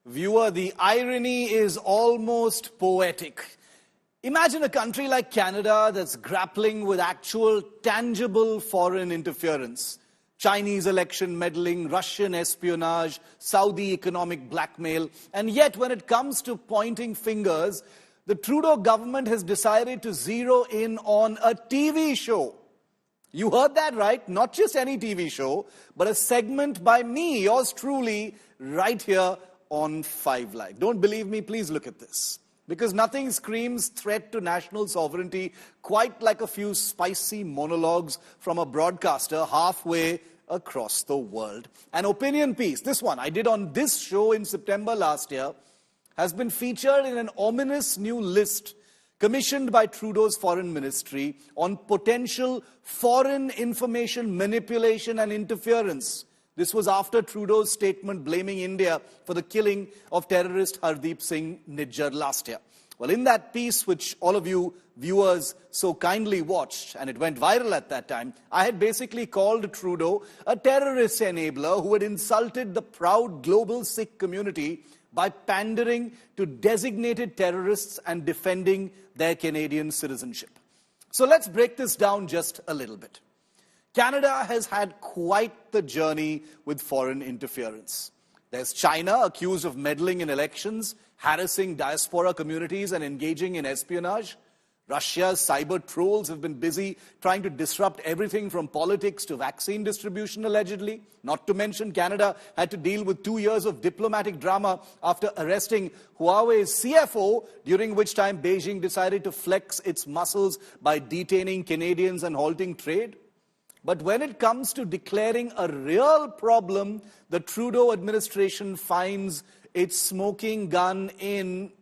Viewer, the irony is almost poetic. Imagine a country like Canada that's grappling with actual, tangible foreign interference. Chinese election meddling, Russian espionage, Saudi economic blackmail. And yet, when it comes to pointing fingers, the Trudeau government has decided to zero in on a TV show. You heard that right, not just any TV show, but a segment by me, yours truly, right here on 5 Live. Don't believe me? Please look at this. Because nothing screams threat to national sovereignty quite like a few spicy monologues from a broadcaster halfway across the world. An opinion piece, this one I did on this show in September last year, has been featured in an ominous new list commissioned by Trudeau's foreign ministry on potential foreign information manipulation and interference. This was after Trudeau's statement blaming India for the killing of terrorist Hardeep Singh Nijjar last year. Well, in that piece, which all of you viewers so kindly watched, and it went viral at that time, I had basically called Trudeau a terrorist enabler who had insulted the proud global Sikh community by pandering to designated terrorists and defending their Canadian citizenship. So let's break this down just a little bit. Canada has had quite the journey with foreign interference. There's China, accused of meddling in elections, harassing diaspora communities and engaging in espionage. Russia's cyber trolls have been busy trying to disrupt everything from politics to vaccine distribution, allegedly. Not to mention, Canada had to deal with 2 years of diplomatic drama after arresting Huawei's CFO, during which time Beijing decided to flex its muscles by detaining Canadians and halting trade. But when it comes to declaring a real problem, the Trudeau administration finds its smoking gun in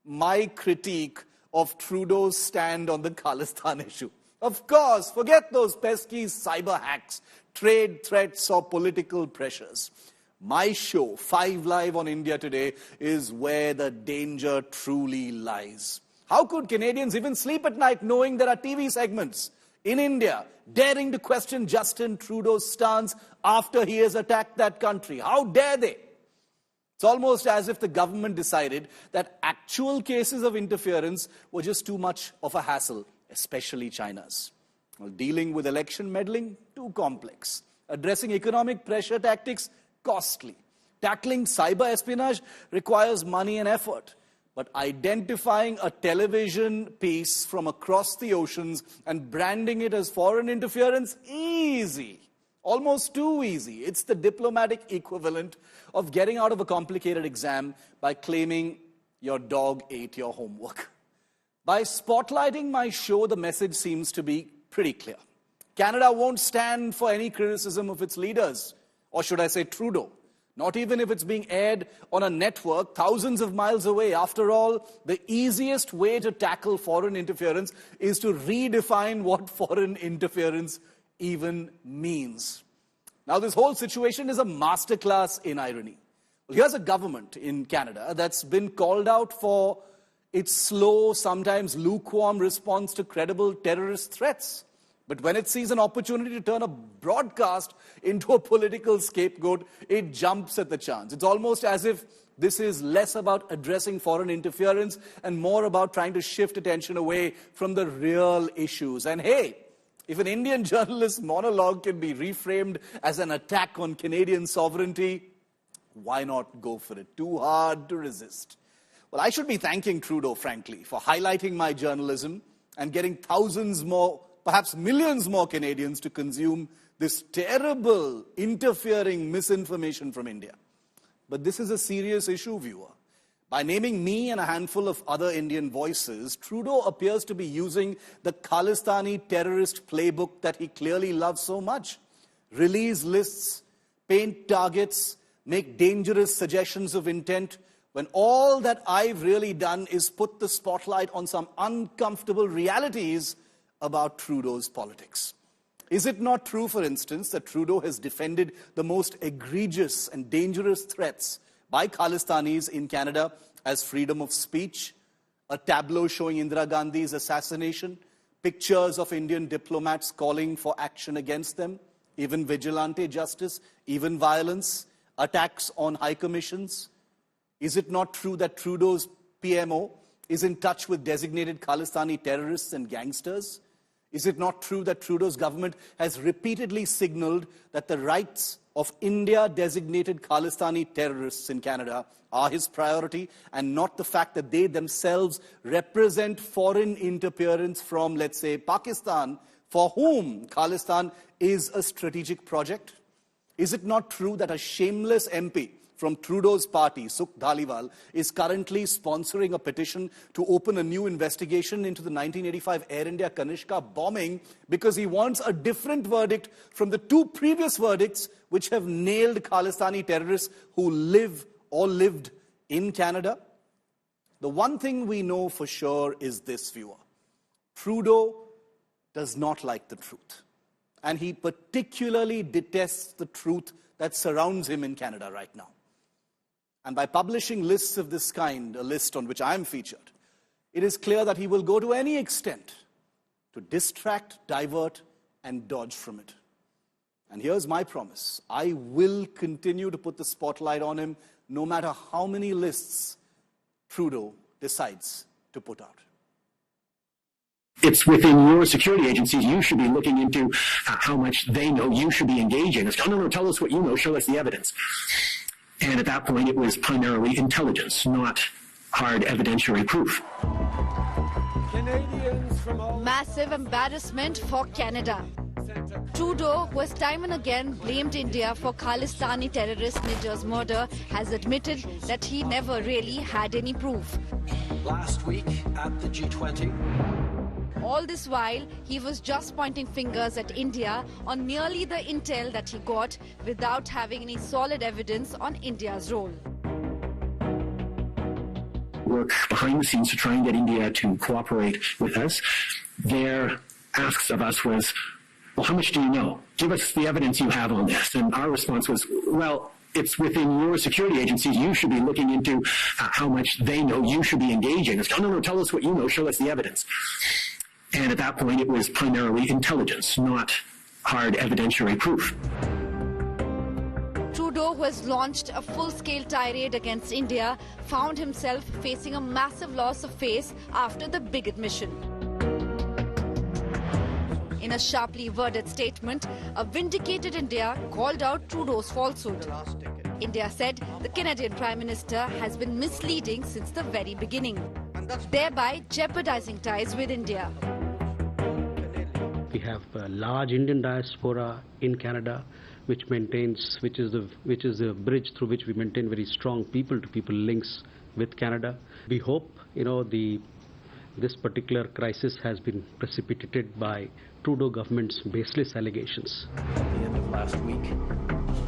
my critique of Trudeau's stand on the Khalistan issue. Of course, forget those pesky cyber hacks, trade threats or political pressures. My show, 5 Live on India Today, is where the danger truly lies. How could Canadians even sleep at night knowing there are TV segments in India daring to question Justin Trudeau's stance after he has attacked that country? How dare they? It's almost as if the government decided that actual cases of interference were just too much of a hassle, especially China's. Well, dealing with election meddling, too complex. Addressing economic pressure tactics, costly. Tackling cyber espionage requires money and effort. But identifying a television piece from across the oceans and branding it as foreign interference, easy. Almost too easy. It's the diplomatic equivalent of getting out of a complicated exam by claiming your dog ate your homework. By spotlighting my show, the message seems to be pretty clear. Canada won't stand for any criticism of its leaders, or should I say Trudeau. Not even if it's being aired on a network thousands of miles away. After all, the easiest way to tackle foreign interference is to redefine what foreign interference even means. Now, this whole situation is a masterclass in irony. Well, here's a government in Canada that's been called out for its slow, sometimes lukewarm response to credible terrorist threats. But when it sees an opportunity to turn a broadcast into a political scapegoat, it jumps at the chance. It's almost as if this is less about addressing foreign interference and more about trying to shift attention away from the real issues. And hey, if an Indian journalist's monologue can be reframed as an attack on Canadian sovereignty, why not go for it? Too hard to resist. Well, I should be thanking Trudeau, frankly, for highlighting my journalism and getting thousands more, perhaps millions more Canadians to consume this terrible, interfering misinformation from India. But this is a serious issue, viewer. By naming me and a handful of other Indian voices, Trudeau appears to be using the Khalistani terrorist playbook that he clearly loves so much. Release lists, paint targets, make dangerous suggestions of intent, when all that I've really done is put the spotlight on some uncomfortable realities about Trudeau's politics. Is it not true, for instance, that Trudeau has defended the most egregious and dangerous threats by Khalistanis in Canada as freedom of speech, a tableau showing Indira Gandhi's assassination, pictures of Indian diplomats calling for action against them, even vigilante justice, even violence, attacks on high commissions? Is it not true that Trudeau's PMO is in touch with designated Khalistani terrorists and gangsters? Is it not true that Trudeau's government has repeatedly signaled that the rights of India-designated Khalistani terrorists in Canada are his priority, and not the fact that they themselves represent foreign interference from, let's say, Pakistan, for whom Khalistan is a strategic project? Is it not true that a shameless MP from Trudeau's party, Sukh Dhaliwal, is currently sponsoring a petition to open a new investigation into the 1985 Air India Kanishka bombing because he wants a different verdict from the two previous verdicts which have nailed Khalistani terrorists who live or lived in Canada? The one thing we know for sure is this, viewer. Trudeau does not like the truth. And he particularly detests the truth that surrounds him in Canada right now. And by publishing lists of this kind, a list on which I am featured, it is clear that he will go to any extent to distract, divert, and dodge from it. And here's my promise. I will continue to put the spotlight on him no matter how many lists Trudeau decides to put out. It's within your security agencies. You should be looking into how much they know. You should be engaging. It's, no, tell us what you know. Show us the evidence. And at that point, it was primarily intelligence, not hard evidentiary proof. Massive embarrassment for Canada. Trudeau, who has time and again blamed India for Khalistani terrorist Nijjar's murder, has admitted that he never really had any proof. Last week at the G20. All this while, he was just pointing fingers at India on merely the intel that he got without having any solid evidence on India's role. Work behind the scenes to try and get India to cooperate with us. Their asks of us was, well, how much do you know? Give us the evidence you have on this. And our response was, well, it's within your security agencies. You should be looking into how much they know. You should be engaging. It's, no, tell us what you know. Show us the evidence. And at that point, it was primarily intelligence, not hard evidentiary proof. Trudeau, who has launched a full-scale tirade against India, found himself facing a massive loss of face after the big admission. In a sharply worded statement, a vindicated India called out Trudeau's falsehood. India said the Canadian Prime Minister has been misleading since the very beginning, thereby jeopardizing ties with India. We have a large Indian diaspora in Canada, which is the bridge through which we maintain very strong people-to-people links with Canada. We hope, this particular crisis has been precipitated by Trudeau government's baseless allegations. At the end of last week,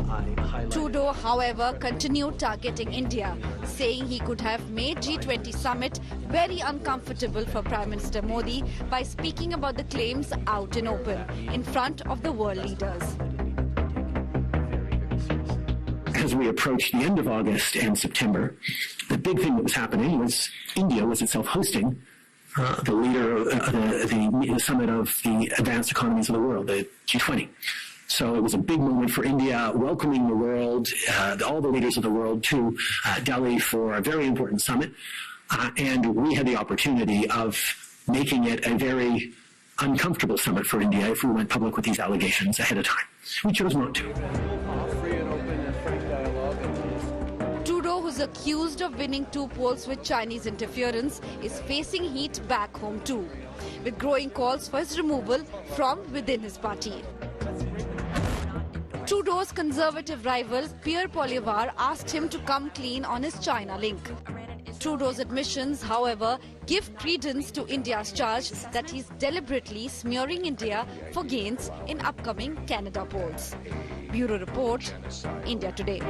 I highlighted... Trudeau, however, continued targeting India, saying he could have made G20 summit very uncomfortable for Prime Minister Modi by speaking about the claims out in open, in front of the world leaders. As we approached the end of August and September, the big thing that was happening was India was itself hosting the leader of the summit of the advanced economies of the world, the G20. So it was a big moment for India, welcoming the world, all the leaders of the world to Delhi for a very important summit. And we had the opportunity of making it a very uncomfortable summit for India if we went public with these allegations ahead of time. We chose not to. Trudeau, who's accused of winning 2 polls with Chinese interference, is facing heat back home too, with growing calls for his removal from within his party. Trudeau's conservative rival, Pierre Poilievre, asked him to come clean on his China link. Trudeau's admissions, however, give credence to India's charge that he's deliberately smearing India for gains in upcoming Canada polls. Bureau Report, India Today.